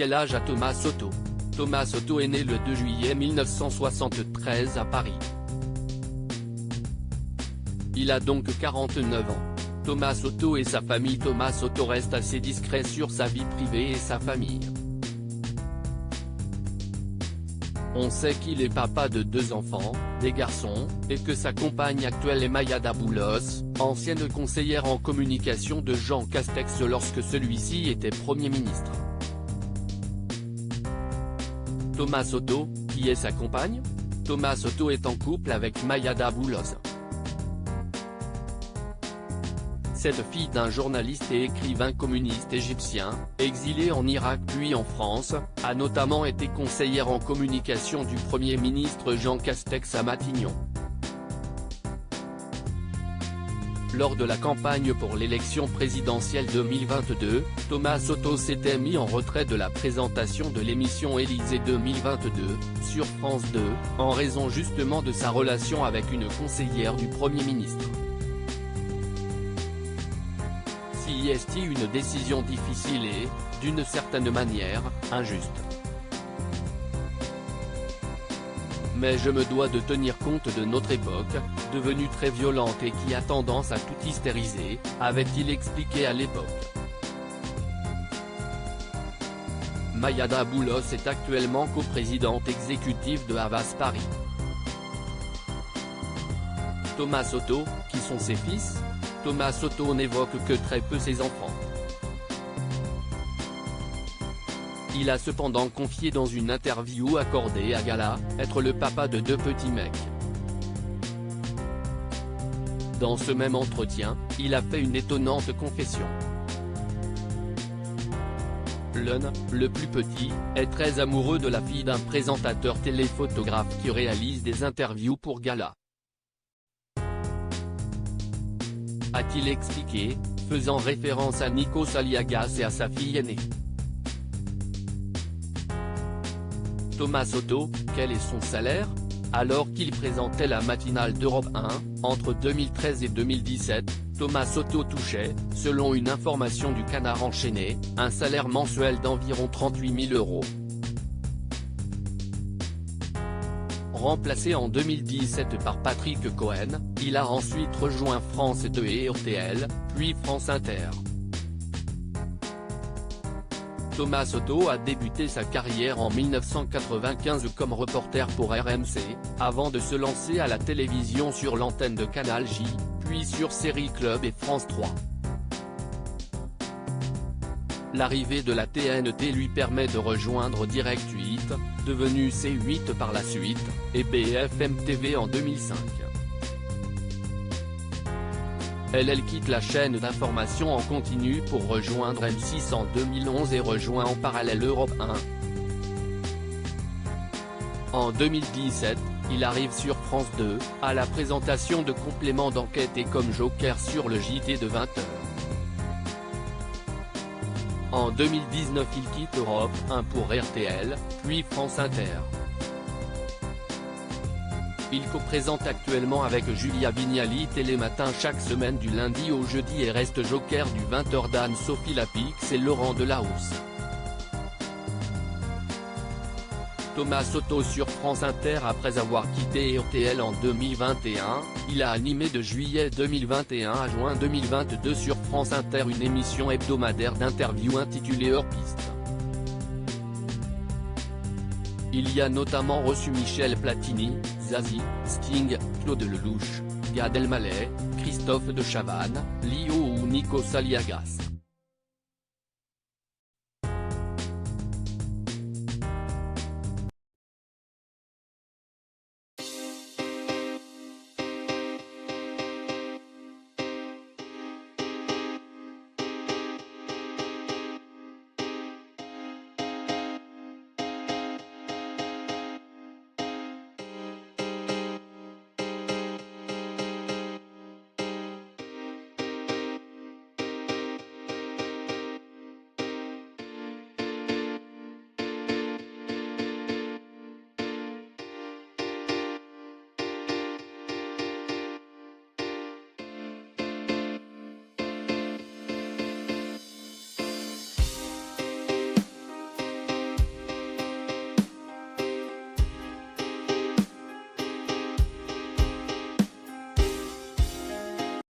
quel âge a Thomas Soto? Thomas Soto est né le 2 juillet 1973 à Paris. Il a donc 49 ans. Thomas Soto et sa famille. Thomas Soto reste assez discret sur sa vie privée et sa famille. On sait qu'il est papa de 2 enfants, des garçons, et que sa compagne actuelle est Mayada Boulos, ancienne conseillère en communication de Jean Castex lorsque celui-ci était Premier ministre. Thomas Soto, qui est sa compagne? Thomas Soto est en couple avec Mayada Boulos. Cette fille d'un journaliste et écrivain communiste égyptien, exilé en Irak puis en France, a notamment été conseillère en communication du Premier ministre Jean Castex à Matignon. Lors de la campagne pour l'élection présidentielle 2022, Thomas Soto s'était mis en retrait de la présentation de l'émission Élysée 2022, sur France 2, en raison justement de sa relation avec une conseillère du Premier ministre. Si est une décision difficile et, d'une certaine manière, injuste. Mais je me dois de tenir compte de notre époque, devenue très violente et qui a tendance à tout hystériser, avait-il expliqué à l'époque. Mayada Boulos est actuellement coprésidente exécutive de Havas Paris. Thomas Soto, qui sont ses fils? Thomas Soto n'évoque que très peu ses enfants. Il a cependant confié dans une interview accordée à Gala, être le papa de 2 petits mecs. Dans ce même entretien, il a fait une étonnante confession. L'un, le plus petit, est très amoureux de la fille d'un présentateur téléphotographe qui réalise des interviews pour Gala. A-t-il expliqué, faisant référence à Nikos Aliagas et à sa fille aînée. Thomas Soto, quel est son salaire? Alors qu'il présentait la matinale d'Europe 1, entre 2013 et 2017, Thomas Soto touchait, selon une information du Canard enchaîné, un salaire mensuel d'environ 38 000 €. Remplacé en 2017 par Patrick Cohen, il a ensuite rejoint France 2 et RTL, puis France Inter. Thomas Soto a débuté sa carrière en 1995 comme reporter pour RMC, avant de se lancer à la télévision sur l'antenne de Canal J, puis sur Série Club et France 3. L'arrivée de la TNT lui permet de rejoindre Direct 8, devenu C8 par la suite, et BFM TV en 2005. Elle quitte la chaîne d'information en continu pour rejoindre M6 en 2011 et rejoint en parallèle Europe 1. En 2017, il arrive sur France 2, à la présentation de compléments d'enquête et comme joker sur le JT de 20h. En 2019 il quitte Europe 1 pour RTL, puis France Inter. Il co-présente actuellement avec Julia Vignali Télématin chaque semaine du lundi au jeudi et reste joker du 20h d'Anne-Sophie Lapix et Laurent Delahousse. Thomas Soto sur France Inter. Après avoir quitté RTL en 2021, il a animé de juillet 2021 à juin 2022 sur France Inter une émission hebdomadaire d'interview intitulée Hors Piste. Il y a notamment reçu Michel Platini, Zazie, Sting, Claude Lelouch, Gad Elmaleh, Christophe de Chavannes, Lio ou Nikos Aliagas.